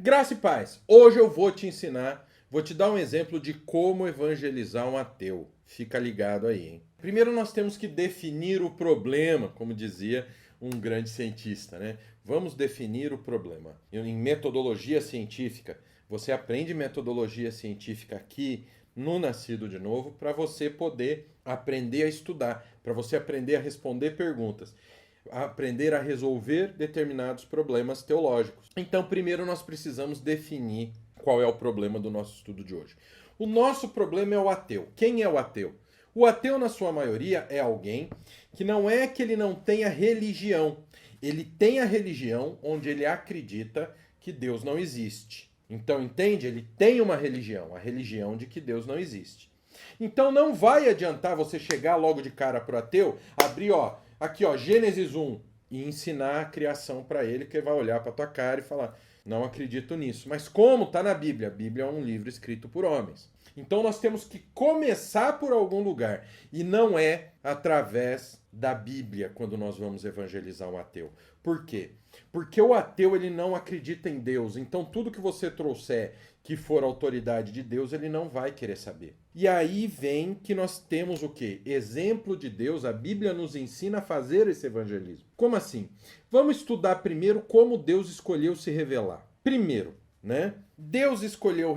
Graça e paz. Hoje eu vou te ensinar, vou te dar um exemplo de como evangelizar um ateu. Fica ligado aí, hein? Primeiro nós temos que definir o problema, como dizia um grande cientista, né? Vamos definir o problema. Em metodologia científica, você aprende metodologia científica aqui no Nascido de Novo para você poder aprender a estudar, para você aprender a responder perguntas, aprender a resolver determinados problemas teológicos. Então, primeiro nós precisamos definir qual é o problema do nosso estudo de hoje. O nosso problema é o ateu. Quem é o ateu? O ateu, na sua maioria, é alguém que não é que ele não tenha religião. Ele tem a religião onde ele acredita que Deus não existe. Então, entende? Ele tem uma religião, a religião de que Deus não existe. Então, não vai adiantar você chegar logo de cara pro ateu, abrir, aqui, Gênesis 1, e ensinar a criação para ele, que ele vai olhar para tua cara e falar, não acredito nisso. Mas como está na Bíblia? A Bíblia é um livro escrito por homens. Então nós temos que começar por algum lugar. E não é através da Bíblia quando nós vamos evangelizar um ateu. Por quê? Porque o ateu ele não acredita em Deus. Então tudo que você trouxer que for autoridade de Deus, ele não vai querer saber. E aí vem que nós temos o quê? Exemplo de Deus. A Bíblia nos ensina a fazer esse evangelismo. Como assim? Vamos estudar primeiro como Deus escolheu se revelar. Primeiro, né? Deus escolheu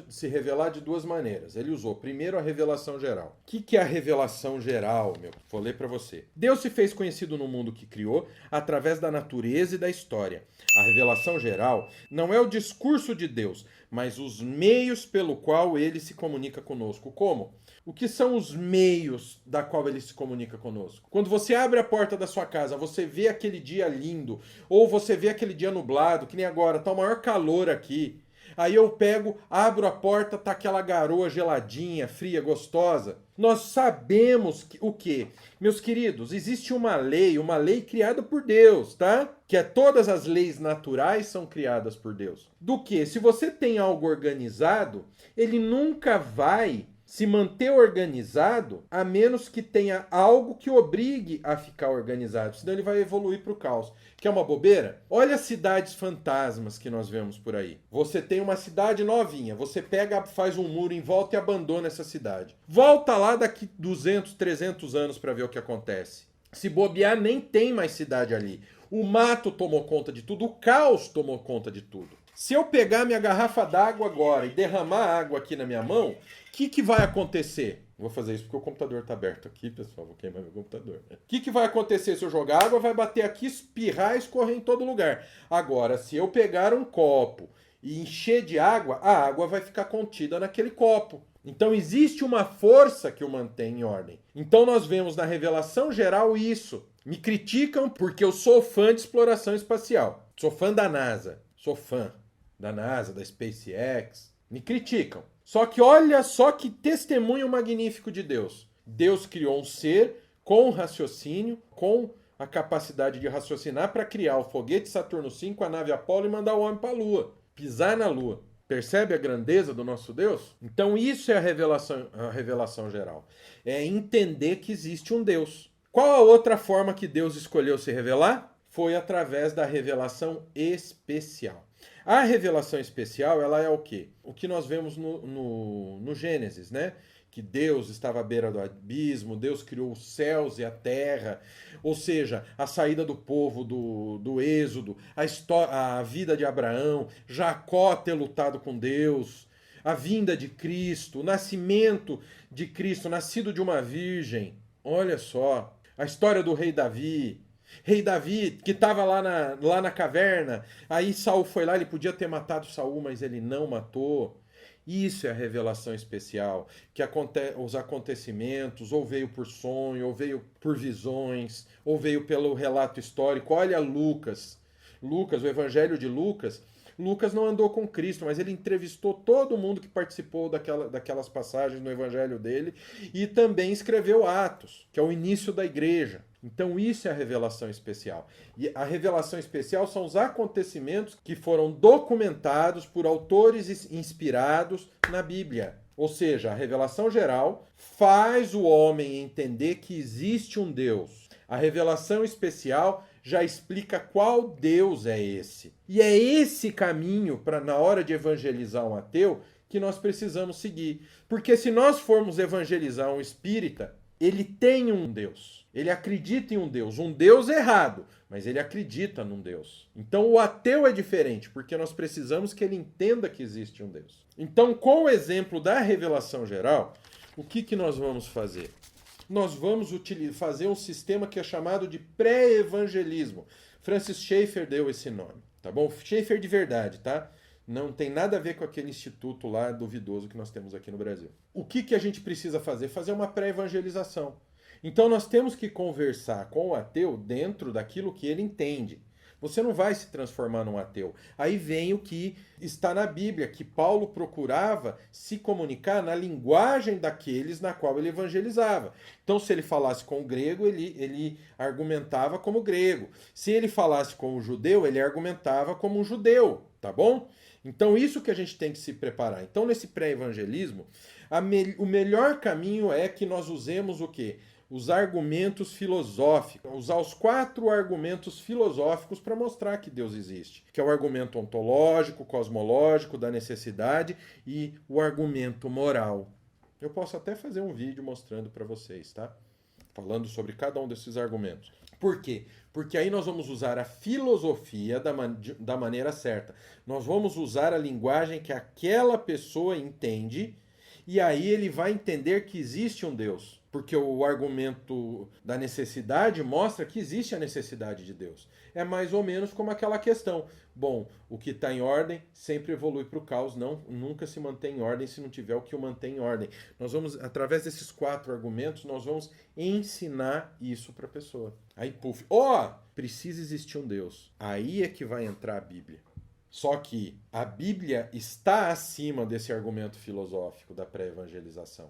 se revelar de duas maneiras. Ele usou primeiro a revelação geral. O que é a revelação geral, meu? Vou ler para você. Deus se fez conhecido no mundo que criou através da natureza e da história. A revelação geral não é o discurso de Deus, mas os meios pelo qual ele se comunica conosco. Como? O que são os meios da qual ele se comunica conosco? Quando você abre a porta da sua casa, você vê aquele dia lindo, ou você vê aquele dia nublado, que nem agora, tá o maior calor aqui. Aí eu pego, abro a porta, tá aquela garoa geladinha, fria, gostosa. Nós sabemos o quê? Meus queridos, existe uma lei criada por Deus, tá? Que é todas as leis naturais são criadas por Deus. Do que? Se você tem algo organizado, ele nunca vai se manter organizado a menos que tenha algo que obrigue a ficar organizado, senão ele vai evoluir para o caos. Que é uma bobeira? Olha as cidades fantasmas que nós vemos por aí. Você tem uma cidade novinha, você pega, faz um muro em volta e abandona essa cidade. Volta lá daqui 200, 300 anos para ver o que acontece. Se bobear, nem tem mais cidade ali. O mato tomou conta de tudo, o caos tomou conta de tudo. Se eu pegar minha garrafa d'água agora e derramar água aqui na minha mão, o que vai acontecer? Vou fazer isso porque o computador está aberto aqui, pessoal. Vou queimar meu computador. O que vai acontecer se eu jogar água? Vai bater aqui, espirrar e escorrer em todo lugar. Agora, se eu pegar um copo e encher de água, a água vai ficar contida naquele copo. Então existe uma força que o mantém em ordem. Então nós vemos na revelação geral isso. Me criticam porque eu sou fã de exploração espacial. Sou fã da NASA. Sou fã da NASA, da SpaceX. Me criticam. Só que olha só que testemunho magnífico de Deus. Deus criou um ser com raciocínio, com a capacidade de raciocinar para criar o foguete Saturno V, a nave Apollo e mandar o homem para a Lua. Pisar na Lua. Percebe a grandeza do nosso Deus? Então isso é a revelação geral. É entender que existe um Deus. Qual a outra forma que Deus escolheu se revelar? Foi através da revelação especial. A revelação especial, ela é o quê? O que nós vemos no Gênesis, né? Que Deus estava à beira do abismo, Deus criou os céus e a terra, ou seja, a saída do povo do Êxodo, a vida de Abraão, Jacó ter lutado com Deus, a vinda de Cristo, o nascimento de Cristo, nascido de uma virgem, olha só, a história do rei Davi, que estava lá na caverna, aí Saul foi lá, ele podia ter matado Saul, mas ele não matou. Isso é a revelação especial, que os acontecimentos, ou veio por sonho, ou veio por visões, ou veio pelo relato histórico. Olha Lucas, o evangelho de Lucas. Lucas não andou com Cristo, mas ele entrevistou todo mundo que participou daquelas passagens no evangelho dele e também escreveu Atos, que é o início da igreja. Então isso é a revelação especial. E a revelação especial são os acontecimentos que foram documentados por autores inspirados na Bíblia. Ou seja, a revelação geral faz o homem entender que existe um Deus. A revelação especial já explica qual Deus é esse. E é esse caminho, para na hora de evangelizar um ateu, que nós precisamos seguir. Porque se nós formos evangelizar um espírita, ele tem um Deus. Ele acredita em um Deus errado, mas ele acredita num Deus. Então o ateu é diferente, porque nós precisamos que ele entenda que existe um Deus. Então, com o exemplo da revelação geral, o que nós vamos fazer? Nós vamos fazer um sistema que é chamado de pré-evangelismo. Francis Schaeffer deu esse nome, tá bom? Schaeffer de verdade, tá? Não tem nada a ver com aquele instituto lá duvidoso que nós temos aqui no Brasil. O que a gente precisa fazer? Fazer uma pré-evangelização. Então nós temos que conversar com o ateu dentro daquilo que ele entende. Você não vai se transformar num ateu. Aí vem o que está na Bíblia, que Paulo procurava se comunicar na linguagem daqueles na qual ele evangelizava. Então, se ele falasse com o grego, ele argumentava como grego. Se ele falasse com o judeu, ele argumentava como um judeu, tá bom? Então, isso que a gente tem que se preparar. Então, nesse pré-evangelismo, o melhor caminho é que nós usemos o quê? Os argumentos filosóficos, usar os 4 argumentos filosóficos para mostrar que Deus existe, que é o argumento ontológico, cosmológico, da necessidade e o argumento moral. Eu posso até fazer um vídeo mostrando para vocês, tá? Falando sobre cada um desses argumentos. Por quê? Porque aí nós vamos usar a filosofia da maneira certa. Nós vamos usar a linguagem que aquela pessoa entende e aí ele vai entender que existe um Deus. Porque o argumento da necessidade mostra que existe a necessidade de Deus. É mais ou menos como aquela questão. Bom, o que está em ordem sempre evolui para o caos, nunca se mantém em ordem se não tiver o que o mantém em ordem. Nós vamos, através desses 4 argumentos, nós vamos ensinar isso para a pessoa. Aí, puf, precisa existir um Deus. Aí é que vai entrar a Bíblia. Só que a Bíblia está acima desse argumento filosófico da pré-evangelização.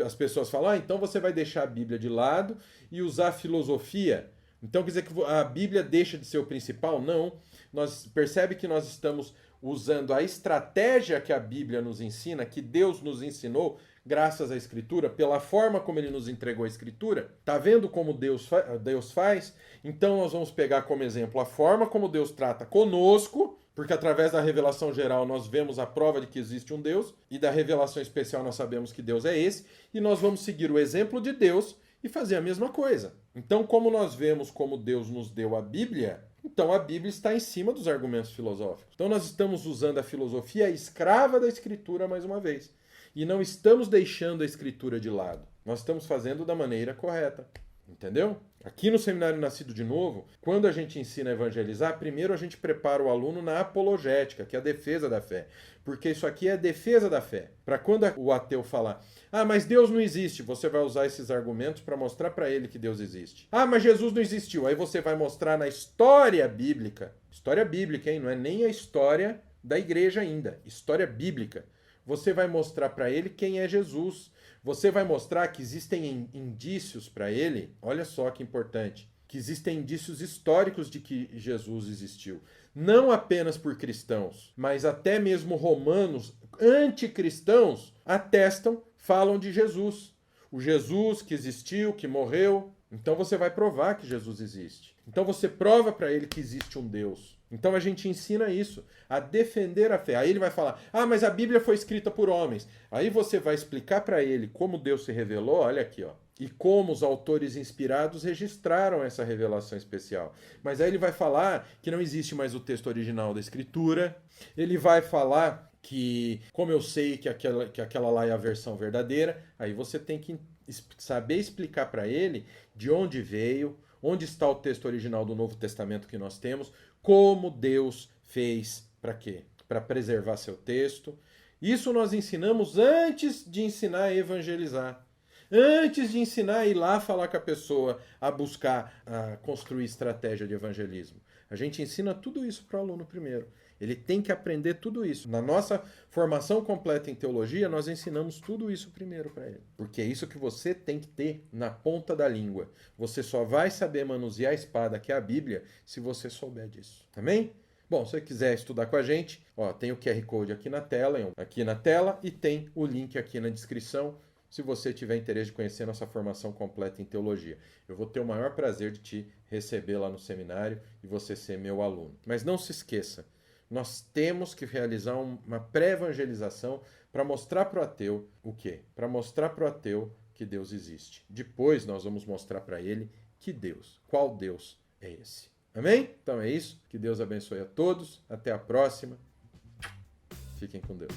As pessoas falam, então você vai deixar a Bíblia de lado e usar a filosofia. Então quer dizer que a Bíblia deixa de ser o principal? Não. Percebe que nós estamos usando a estratégia que a Bíblia nos ensina, que Deus nos ensinou, graças à Escritura, pela forma como Ele nos entregou a Escritura. Tá vendo como Deus faz? Então nós vamos pegar como exemplo a forma como Deus trata conosco, porque através da revelação geral nós vemos a prova de que existe um Deus, e da revelação especial nós sabemos que Deus é esse, e nós vamos seguir o exemplo de Deus e fazer a mesma coisa. Então, como nós vemos como Deus nos deu a Bíblia, então a Bíblia está em cima dos argumentos filosóficos. Então nós estamos usando a filosofia escrava da Escritura mais uma vez. E não estamos deixando a Escritura de lado. Nós estamos fazendo da maneira correta. Entendeu? Aqui no Seminário Nascido de Novo, quando a gente ensina a evangelizar, primeiro a gente prepara o aluno na apologética, que é a defesa da fé. Porque isso aqui é a defesa da fé. Para quando o ateu falar, mas Deus não existe, você vai usar esses argumentos para mostrar para ele que Deus existe. Mas Jesus não existiu. Aí você vai mostrar na história bíblica, hein? Não é nem a história da igreja ainda, história bíblica. Você vai mostrar para ele quem é Jesus. Você vai mostrar que existem indícios para ele, olha só que importante, que existem indícios históricos de que Jesus existiu. Não apenas por cristãos, mas até mesmo romanos anticristãos atestam, falam de Jesus. O Jesus que existiu, que morreu. Então você vai provar que Jesus existe. Então você prova para ele que existe um Deus. Então a gente ensina isso, a defender a fé. Aí ele vai falar, mas a Bíblia foi escrita por homens. Aí você vai explicar para ele como Deus se revelou, olha aqui, e como os autores inspirados registraram essa revelação especial. Mas aí ele vai falar que não existe mais o texto original da Escritura. Ele vai falar que, como eu sei que aquela lá é a versão verdadeira, aí você tem que saber explicar para ele de onde veio, onde está o texto original do Novo Testamento que nós temos, como Deus fez para quê? Para preservar seu texto. Isso nós ensinamos antes de ensinar a evangelizar. Antes de ensinar a ir lá falar com a pessoa, a buscar, a construir estratégia de evangelismo. A gente ensina tudo isso para o aluno primeiro. Ele tem que aprender tudo isso. Na nossa formação completa em teologia, nós ensinamos tudo isso primeiro para ele. Porque é isso que você tem que ter na ponta da língua. Você só vai saber manusear a espada, que é a Bíblia, se você souber disso. Amém? Bom, se você quiser estudar com a gente, tem o QR Code aqui na tela e tem o link aqui na descrição. se você tiver interesse de conhecer nossa formação completa em teologia. Eu vou ter o maior prazer de te receber lá no seminário e você ser meu aluno. Mas não se esqueça, nós temos que realizar uma pré-evangelização para mostrar para o ateu o quê? Para mostrar para o ateu que Deus existe. Depois nós vamos mostrar para ele que Deus, qual Deus é esse. Amém? Então é isso. Que Deus abençoe a todos. Até a próxima. Fiquem com Deus.